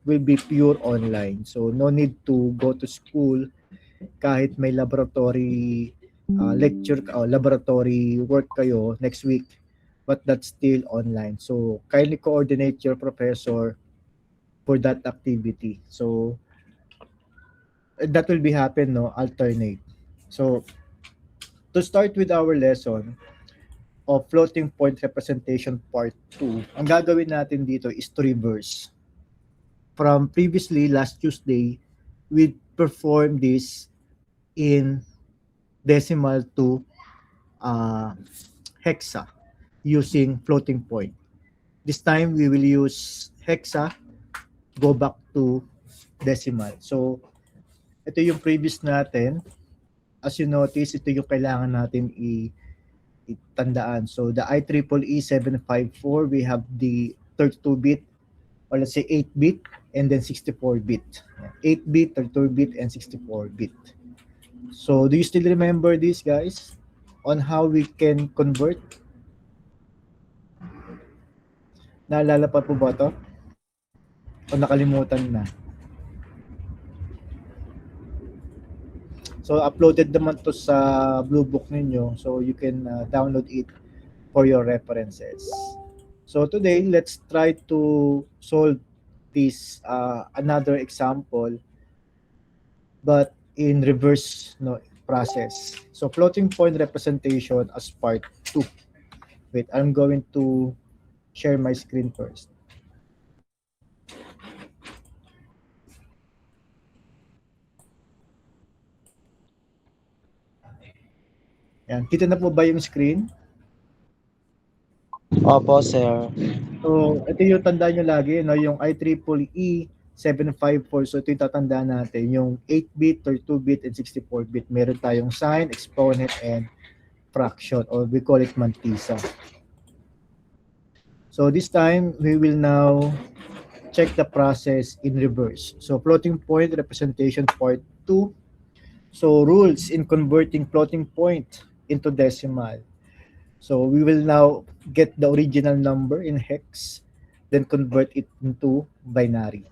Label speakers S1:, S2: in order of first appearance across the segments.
S1: will be pure online. So no need to go to school kahit may laboratory lecture o laboratory work kayo next week, but that's still online. So kindly coordinate your professor for that activity. So that will be happen, no, alternate. So to start with our lesson of floating point representation part 2, ang gagawin natin dito is to reverse. From previously, last Tuesday, we performed this in decimal to hexa using floating point. This time, we will use hexa, go back to decimal. So, ito yung previous natin. As you notice, ito yung kailangan natin itandaan. So, the IEEE 754, we have the 32-bit, or let's say 8-bit, and then 64-bit. 8-bit, 32-bit, and 64-bit. So, do you still remember this, guys? On how we can convert? Naalala pa po ba ito? O nakalimutan na? So, uploaded naman to sa Blue Book ninyo. So, you can download it for your references. So, today, let's try to solve this another example, but in reverse process. So, floating point representation as part 2. Wait, I'm going to share my screen first. Yan. Kita na po ba yung screen?
S2: Opo, sir.
S1: So, ito yung tandaan nyo lagi, no? Yung IEEE 754. So, ito yung tatandaan natin. Yung 8-bit, 32-bit, and 64-bit. Meron tayong sign, exponent, and fraction, or we call it mantisa. So, this time, we will now check the process in reverse. So, floating point representation part 2. So, rules in converting floating point into decimal. So, we will now get the original number in hex, then convert it into binary.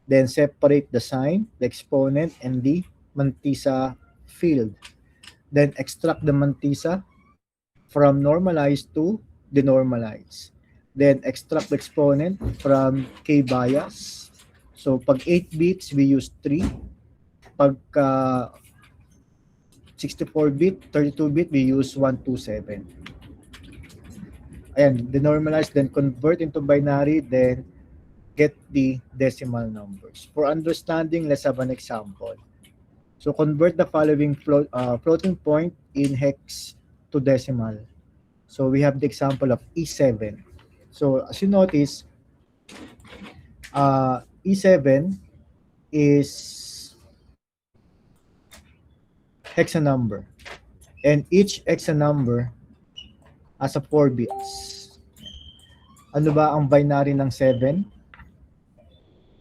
S1: Then separate the sign, the exponent, and the mantisa field. Then extract the mantisa from normalized to denormalize. Then extract the exponent from k-bias. So, pag 8 bits, we use 3. Pagka 64-bit, 32-bit, we use 127. Ayan, denormalize, then convert into binary, then get the decimal numbers. For understanding, let's have an example. So convert the following floating point in hex to decimal. So we have the example of E7. So as you notice, E7 is hexa number, and each hexa number has a 4 bits. Ano ba ang binary ng 7?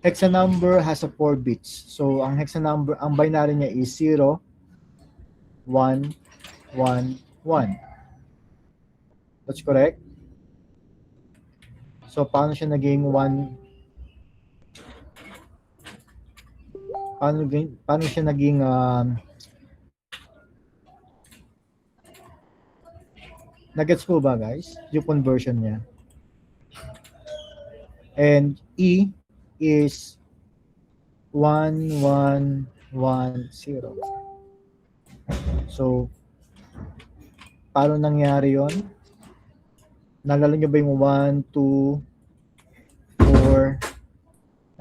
S1: Hexa number has a 4 bits. So ang hexa number, ang binary niya is 0, 1, 1, 1. That's correct? So paano siya naging 1? Paano siya naging nagets po ba, guys? Yung conversion niya. And E is 1, 1, 1, 0. So, paano nangyari yon? Nalala nyo ba yung 1, 2, 4?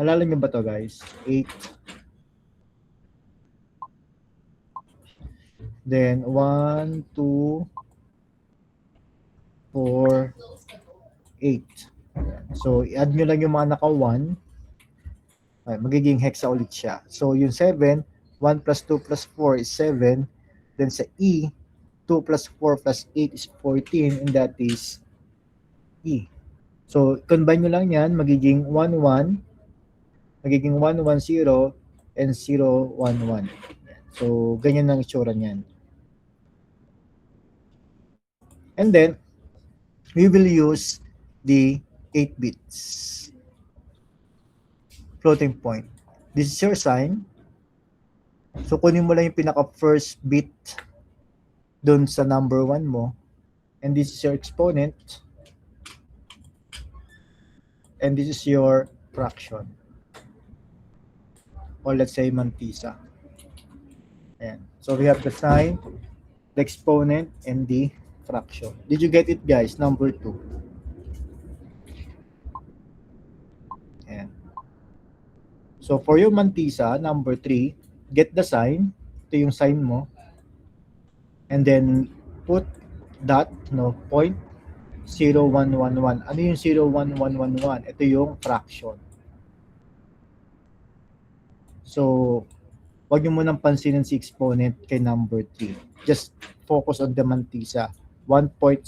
S1: Nalala nyo ba to, guys? 8. Then, 1, 2, 4, 8. So, i-add nyo lang yung mga naka-1. Ay, magiging hexa ulit siya. So, yung 7, 1 plus 2 plus 4 is 7. Then sa E, 2 plus 4 plus 8 is 14, and that is E. So, combine nyo lang yan, magiging 1, 1, magiging 1, 1, 0, and 0, 1, 1. So, ganyan ang itsura niyan. And then, we will use the 8 bits. floating point. This is your sign. So, kunin mo lang yung pinaka-first bit dun sa number 1 mo. And this is your exponent. And this is your fraction. Or let's say mantisa. Ayan. So, we have the sign, the exponent, and the fraction. Did you get it, guys? Number 2. Ayan. So, for your mantisa, number 3, get the sign. Ito yung sign mo. And then, put dot, point 0111. Ano yung 01111? Ito yung fraction. So, wag nyo munang pansinin si exponent kay number 3. Just focus on the mantisa. 1.01111.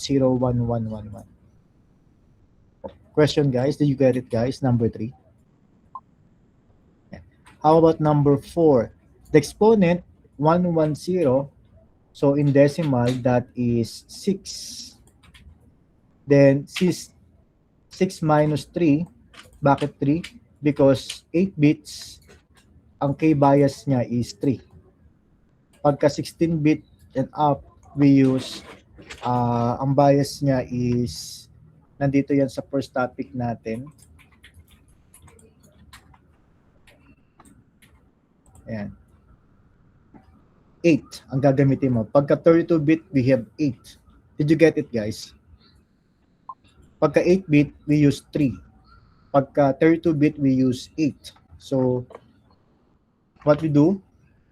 S1: Question, guys. Did you get it, guys? Number 3. How about number 4? The exponent, 110. So, in decimal, that is 6. Then, 6 minus 3. Bakit 3? Because 8 bits, ang k-bias niya is 3. Pagka 16-bit and up, we use, ang bias niya is, nandito yan sa first topic natin. Ayan. 8 ang gagamitin mo. Pagka 32-bit, we have 8. Did you get it, guys? Pagka 8-bit, we use 3. Pagka 32-bit, we use 8. So, what we do?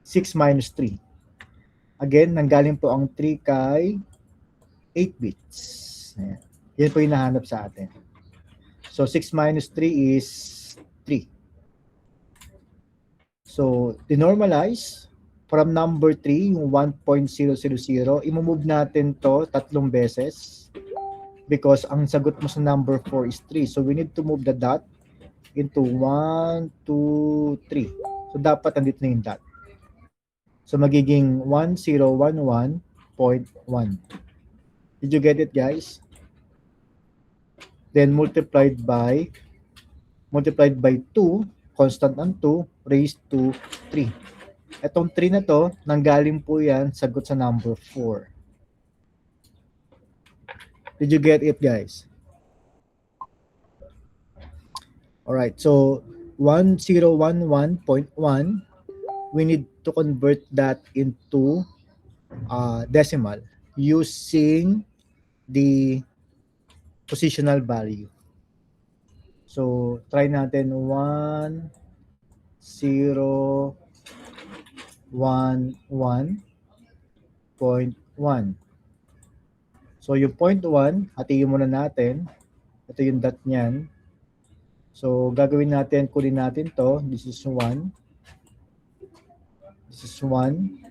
S1: 6 minus 3. Again, nanggaling po ang 3 kay 8 bits. Ayan. Yan po yung nahanap sa atin. So, 6 minus 3 is 3. So, denormalize from number 3, yung 1.000, imumove natin to 3 beses because ang sagot mo sa number 4 is 3. So, we need to move the dot into 1, 2, 3. So, dapat nandito na yung dot. So, magiging 1011.1. Did you get it, guys? Then, multiplied by 2, constant ang 2, raised to 3. Itong 3 na to, nanggaling po yan, sagot sa number 4. Did you get it, guys? Alright, so 1011.1, we need to convert that into decimal using the positional value. So, try natin 1011.1. So, yung 0.1, hatiin muna natin. Ito yung dot niyan. So, gagawin natin, kunin natin to. This is 1. This is 1.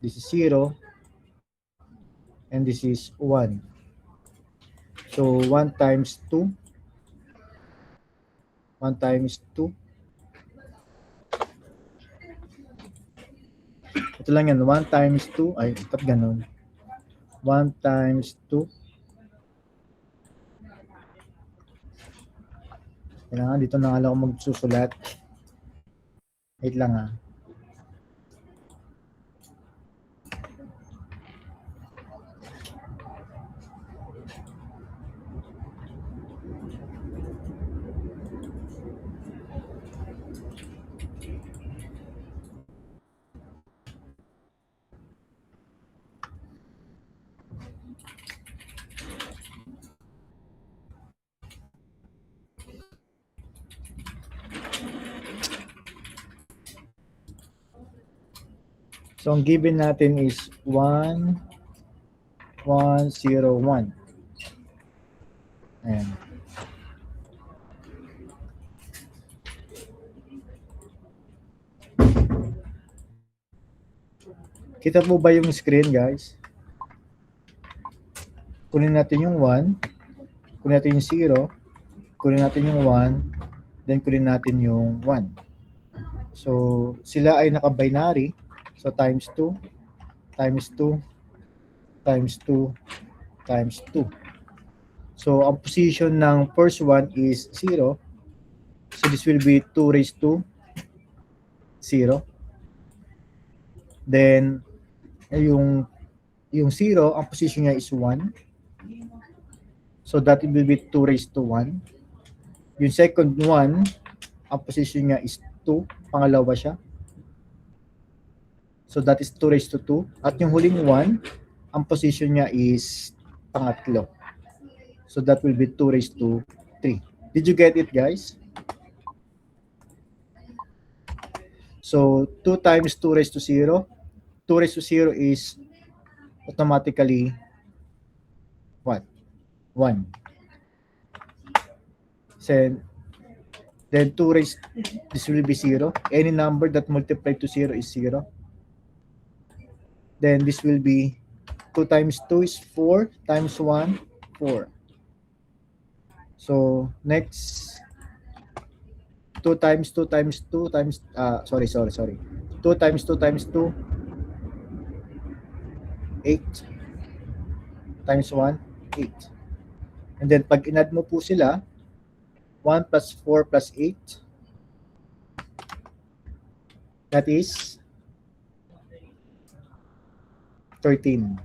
S1: This is 0. And this is 1. So, 1 times 2. 1 times 2. Ito lang yan. 1 times 2. Ay, dapat ganun. 1 times 2. Kailangan dito na nga lang ako magsusulat. Wait lang ha. So, ang given natin is 1,101. Ayan. Kita po ba yung screen, guys? Kunin natin yung 1, kunin natin yung 0, kunin natin yung 1, then kunin natin yung 1. So, sila ay naka-binary. So, times 2, times 2, times 2, times 2. So, ang position ng first one is 0. So this will be 2 raised to 0. Then, yung 0, ang position niya is 1. So that will be 2 raised to 1. Yung second 1, ang position niya is 2. Pangalawa siya. So that is 2 raised to 2. At yung huling 1, ang position niya is pangatlo. So that will be 2 raised to 3. Did you get it, guys? So 2 times 2 raised to 0. 2 raised to 0 is automatically what? 1. Then 2 raised, this will be 0. Any number that multiplied to 0 is 0. Then this will be 2 times 2 is 4 times 1, 4. So next, 2 times 2 times 2 times, sorry. 2 times 2 times 2, 8 times 1, 8. And then pag in-add mo po sila, 1 plus 4 plus 8, that is 13.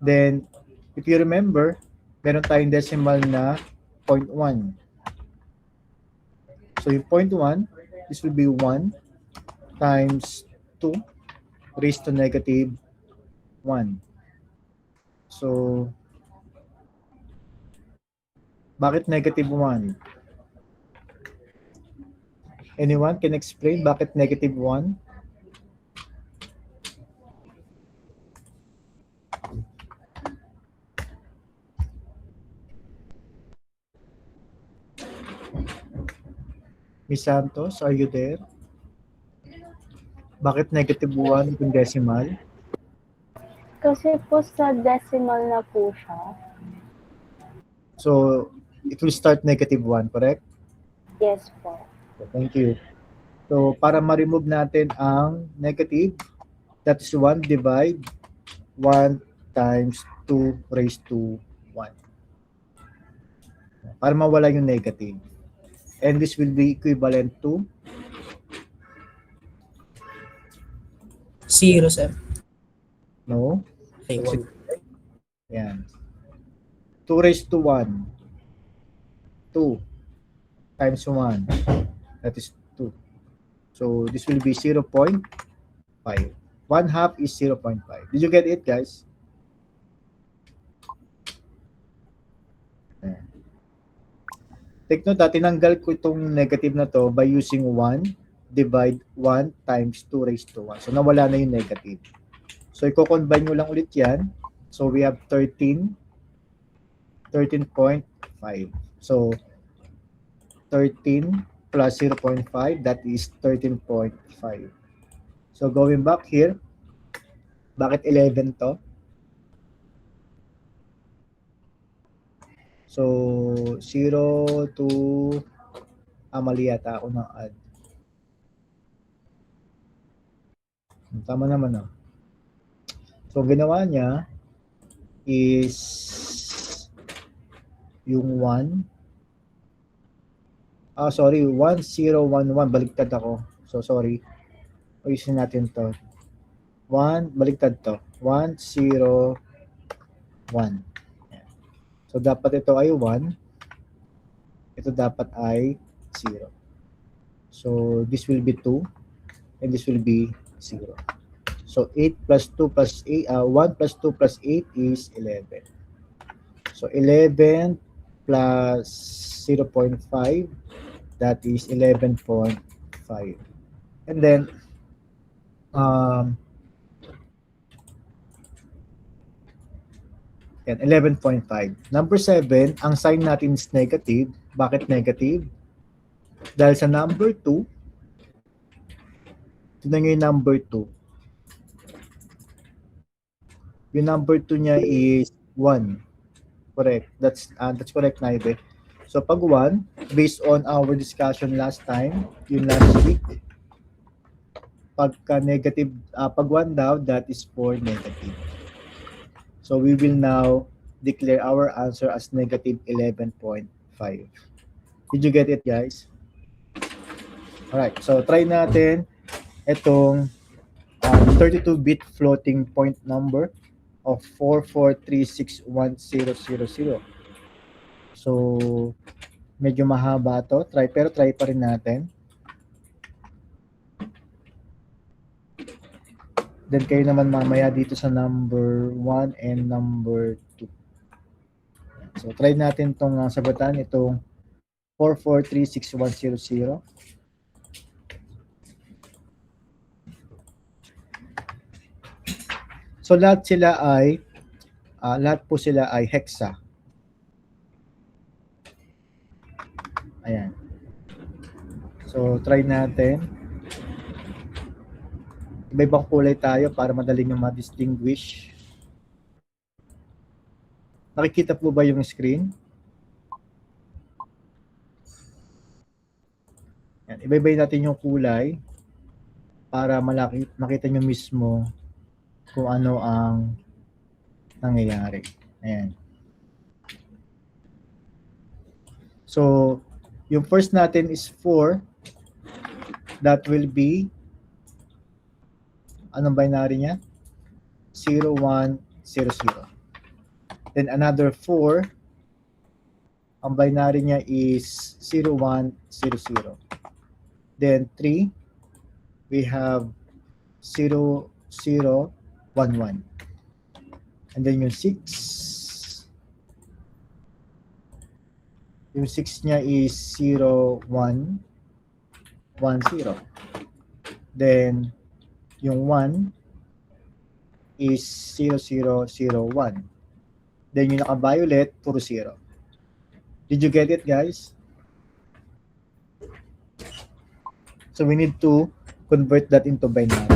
S1: Then, if you remember, meron tayong decimal na 0.1. So yung 0.1, this will be 1 times 2 raised to negative 1. So, bakit negative 1? Anyone can explain bakit negative 1? Miss Santos, are you there? Bakit negative 1 yung decimal?
S2: Kasi po sa decimal na po siya.
S1: So, it will start negative 1, correct?
S2: Yes po.
S1: Thank you. So, para ma-remove natin ang negative, that is 1 divide 1 times 2 raised to 1. Para mawala yung negative. And this will be equivalent to
S3: 0, sir.
S1: no?
S3: Okay, 1.
S1: Yan. 2 raised to 1. 2 times 1. That is 2. So this will be 0.5. 1 half is 0.5. Did you get it, guys? Yan. Take note, tinanggal ko itong negative na to by using 1 divide 1 times 2 raised to 1. So nawala na yung negative. So i-combine nyo lang ulit yan. So we have 13.5. So 13 plus 0.5, that is 13.5. So going back here, bakit 11 to? So 0 to, mali yata ako ng add. Tama naman, no? So ginawa niya is yung 1. Sorry, 1011. Baliktad ako. So sorry. Ayusin natin to. 1, baliktad to. 101. So dapat ito ay 1. Ito dapat ay 0. So this will be 2 and this will be 0. So 8 plus 2 plus 8, 1 plus 2 plus 8 is 11. So 11 plus 0.5, that is 11.5. And then, 11.5. Number 7, ang sign natin is negative. Bakit negative? Dahil sa number 2, tignan nyo yung number 2. Yung number 2 niya is 1. Correct. That's correct, Naibe. So pag 1, based on our discussion last time, yung last week, pagka negative, pag 1 daw, that is for negative. So we will now declare our answer as negative 11.5. Did you get it, guys? Alright, so try natin itong 32-bit floating point number of 4436100. So, medyo mahaba to. Pero try pa rin natin. Then kayo naman mamaya dito sa number 1 and number 2. So, try natin itong sagutan, itong 4436100. So, lahat po sila ay hexa. Ayan. So, try natin. Iba-ibang kulay tayo para madaling nyo ma-distinguish. Nakikita po ba yung screen? Yan. Iba-ibay natin yung kulay para makita nyo mismo kung ano ang nangyayari. Ayan. So, yung first natin is 4. That will be, anong binary niya? 0, 1, 0, 0. Then another 4, ang binary niya is 0, 1, 0, 0. Then 3, we have 0, 0, 1, 1. And then yung 6, yung 6 niya is 0, 1, 1, 0. Then, yung 1 is 0, 0, 0, 1. Then, yung naka-violet, puro 0. Did you get it, guys? So, we need to convert that into binary.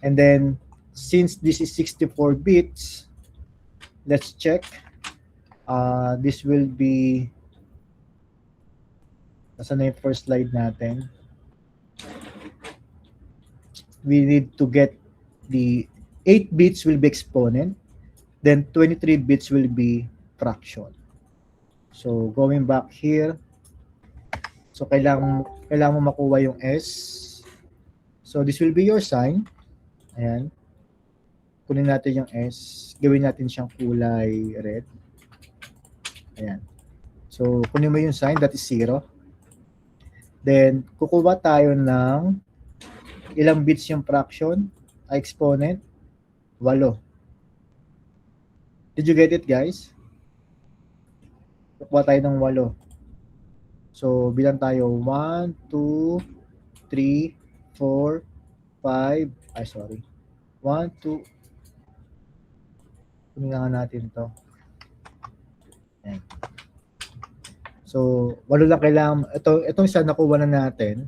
S1: And then, since this is 64 bits, let's check. This will be, nasaan na yung first slide natin? We need to get the 8 bits will be exponent, then 23 bits will be fraction. So, going back here, so kailangan mo makuha yung S. So, this will be your sign. Ayan. Kunin natin yung S. Gawin natin siyang kulay red. Ayan. So, kunin mo yung sign, that is 0. Then, kukuha tayo ng ilang bits yung fraction, exponent, 8. Did you get it, guys? Kukuha tayo ng 8. So, bilang tayo 1, 2, 3, 4, 5, 1, 2, kunin nga natin to. Ayan. So, 8 lang kailangan. Itong isa nakuha na natin.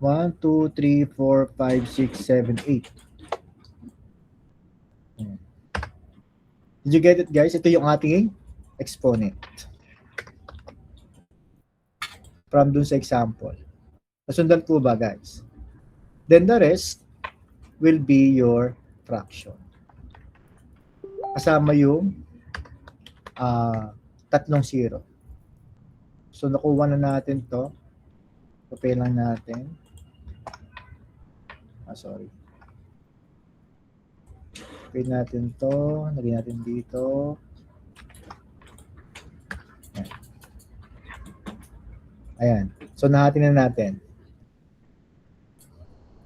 S1: 1, 2, 3, 4, 5, 6, 7, 8. Ayan. Did you get it, guys? Ito yung ating exponent. From dun sa example. Nasundan po ba, guys? Then the rest will be your fraction. Kasama yung 3 0. So, nakuha na natin to. Copy lang natin. Copy natin to. Lagyan natin dito. Ayan. So, nahati na natin.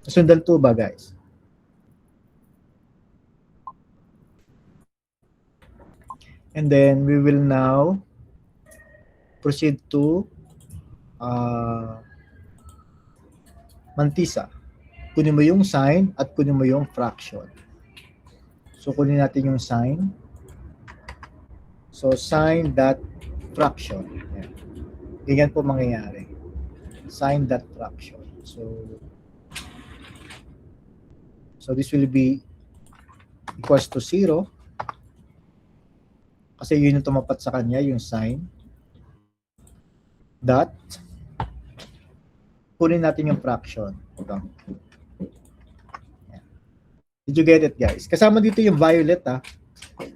S1: Nasundan to ba, guys? And then we will now proceed to mantisa. Kunin mo yung sign at kunin mo yung fraction. So, kunin natin yung sign. So, sign that fraction. Ayan. Ganyan po mangyayari. Sign that fraction. So this will be equals to 0. Kasi yun yung tumapat sa kanya, yung sign. Dot. Kunin natin yung fraction. Ito. Did you get it, guys? Kasama dito yung violet, ha?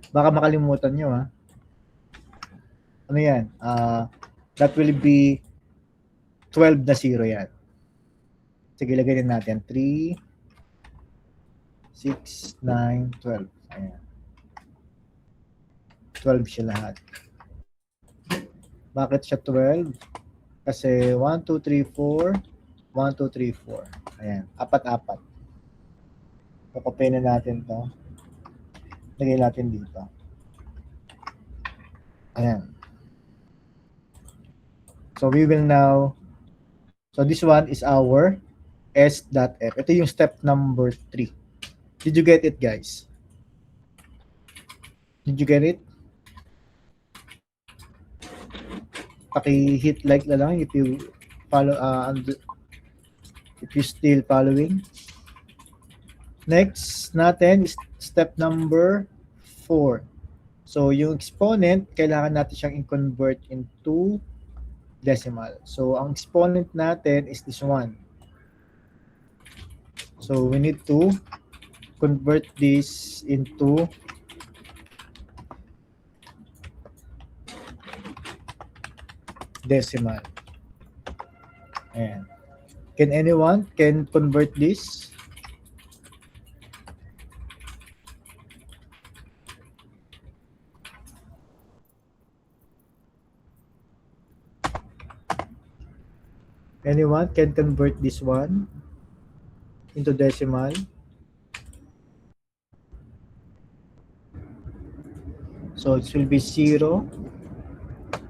S1: Baka makalimutan nyo, ha? Ano yan? That will be 12 na 0 yan. Sige, lagay din natin. 3, 6, 9, 12. Ayan. 12 siya lahat. Bakit siya 12? Kasi 1, 2, 3, 4. 1, 2, 3, 4. Ayan. Apat-apat. Pakopay na natin to. Lagay natin dito. Ayan. So we will now, so this one is our S.F. Ito yung step number 3. Did you get it, guys? Did you get it? Paki-hit like na lang if you follow, if you still following. Next natin is step number 4. So yung exponent, kailangan natin siyang i-convert into decimal. So ang exponent natin is this one. So we need to convert this into decimal. Ayan. Can anyone convert this? Anyone can convert this one into decimal? So it will be 0,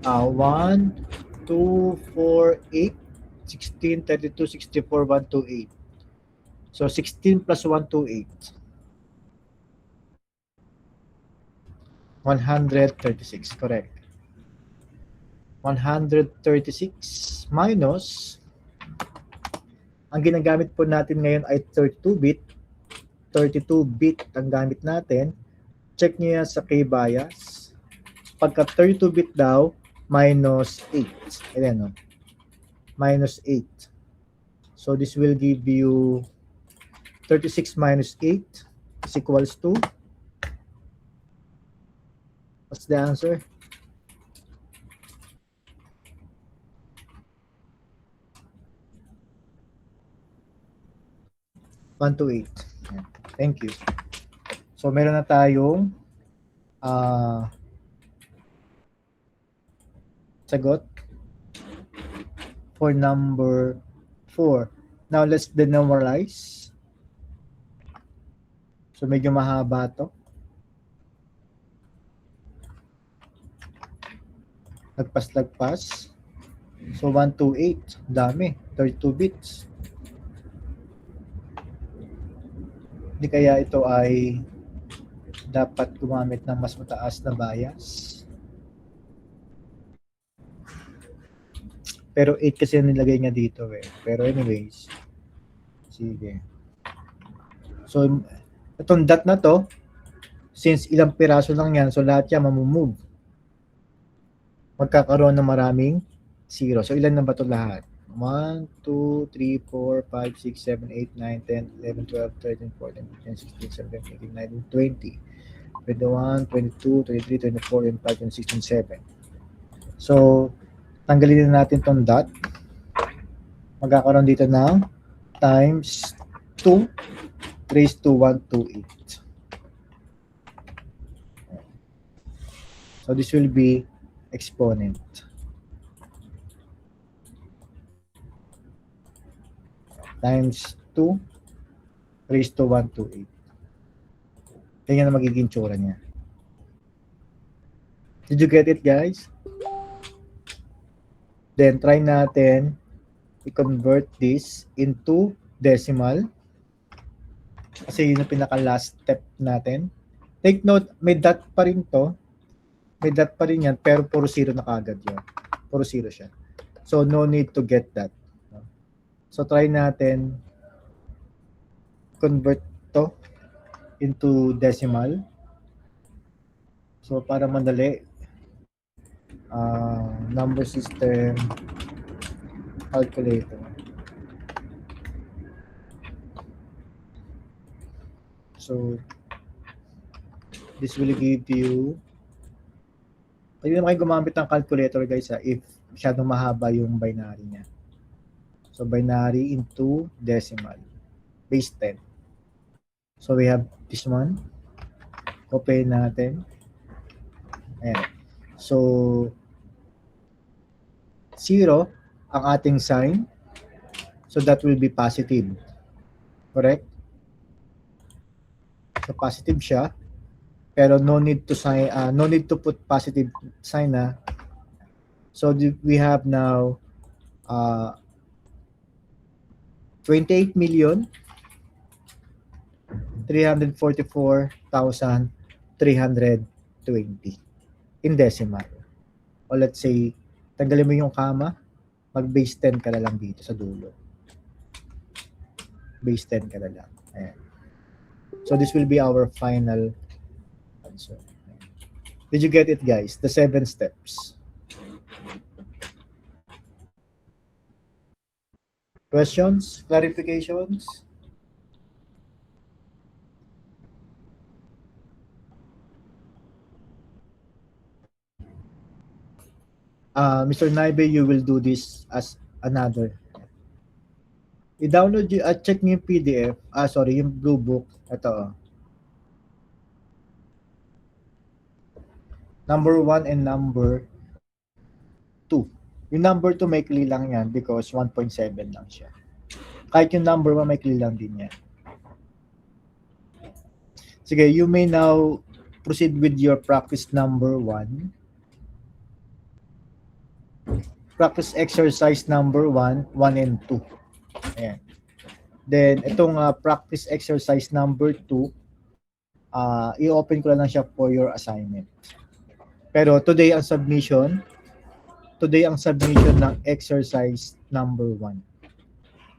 S1: 1, 2, 4, 8, 16, 32, 64, 1, 2, 8. So 16 plus 1, 2, 8. 136, correct. 136 minus, ang ginagamit po natin ngayon ay 32-bit. 32-bit ang gamit natin. Check niyo yan sa K-bias. Pagka 32-bit daw, minus 8. Ayan, no? Minus 8. So this will give you 36 minus 8 is equals to, what's the answer? One to 8. Thank you. So meron na tayong sagot for number 4. Now let's denumeralize. So medyo mahaba to. Lagpas-lagpas. So 1 to 8, dami, 32 bits. Hindi kaya ito ay dapat gumamit ng mas mataas na bias. Pero 8 kasi nilagay niya dito eh. Pero anyways, sige. So itong dot na to, since ilang piraso lang yan, so lahat yan mamumove. Magkakaroon ng maraming 0. So ilan na ba ito lahat? 1, 2, 3, 4, 5, 6, 7, 8, 9, 10, 11, 12, 13, 14, 15, 16, 17, 18, 19, 20, 21, 22, 23, 24, 25, 26, 27. So, tanggalin na natin itong dot. Magkakaroon dito ng times 2 raised to 128. So, this will be exponent. Times 2 raised to 128. Yan na magiging tsura niya. Did you get it, guys? Then, try natin i-convert this into decimal. Kasi yun yung pinaka-last step natin. Take note, may dot pa rin to. May dot pa rin yan, pero puro 0 na kagad yun. Puro 0 siya. So, no need to get that. So, try natin convert to into decimal. So, para madali, number system calculator. So, this will give you Pwede naman kayo gumamit ng calculator guys if masyadong mahaba yung binary niya. So binary into decimal, base 10. So we have this one. Copy natin. Ayan. So 0 ang ating sign. So that will be positive. Correct? So positive siya. Pero no need to sign, no need to put positive sign na. So we have now 28,344,320 in decimal. O let's say, tanggalin mo yung comma, mag-base 10 ka na lang dito sa dulo. Base 10 ka na lang. Ayan. So this will be our final answer. Did you get it, guys? The 7 steps. Questions? Clarifications? Mr. Naibe, you will do this as another. I-download you, check nyo yung PDF. Sorry, yung blue book. Ito. Number 1 and number 2. Yung number 2 may maikli lang yan because 1.7 lang siya. Kahit yung number 1 may maikli lang din yan. Sige, you may now proceed with your practice number 1. Practice exercise number 1, 1 and 2. Ayan. Then, itong practice exercise number 2, i-open ko lang siya for your assignment. Pero today ang submission ng exercise number 1.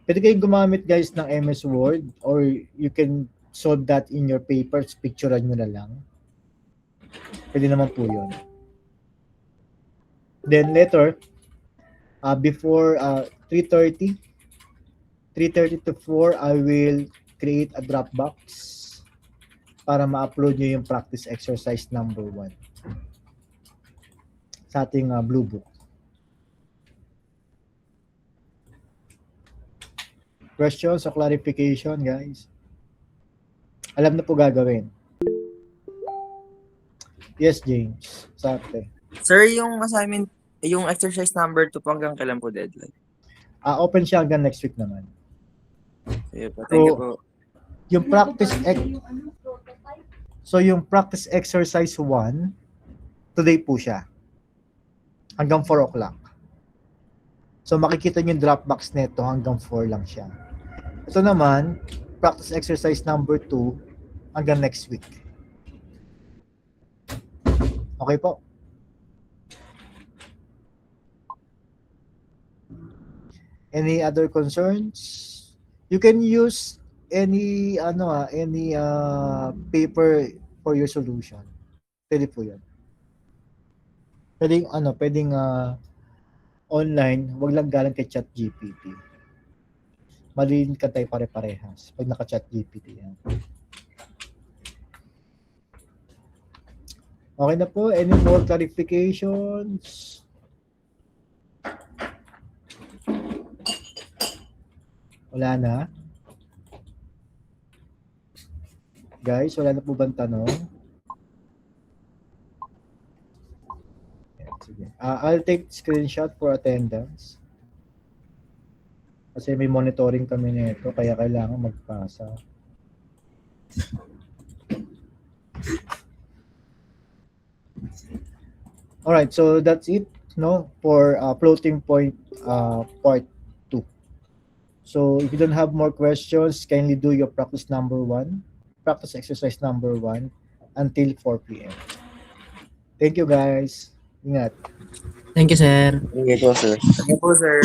S1: Pwede kayong gumamit guys ng MS Word or you can solve that in your papers, picturean nyo na lang. Pwede naman po yun. Then later, before 3:30 to 4, I will create a Dropbox para ma-upload nyo yung practice exercise number 1 sa ating blue book. Questions or clarification, guys? Alam na po gagawin. Yes, James. Sakto.
S3: Sir, yung assignment, yung exercise number 2 hanggang kailan po deadline?
S1: Open siya hanggang next week naman.
S3: Sige po, thank you po.
S1: Yung practice exercise 1, today po siya. Hanggang 4 o'clock. So makikita niyo yung Dropbox nito hanggang 4 lang siya. Ito naman, practice exercise number 2 hanggang next week. Okay po? Any other concerns? You can use any paper for your solution. Pwede po 'yan. Pwedeng online, wag lang galing kay ChatGPT. Malin ka tayo pare-parehas pag naka-ChatGPT yan. Okay na po. Any more clarifications? Wala na? Guys, wala na po bang tanong? Sige. I'll take screenshot for attendance. Kasi may monitoring kami nito, kaya kailangan magpasa. Alright, so that's it, no, for floating point part 2. So if you don't have more questions, kindly do your practice number 1, practice exercise number 1 until 4 p.m. Thank you guys. Ingat.
S4: Thank you, sir.
S3: Thank you po, sir. Thank you po, sir.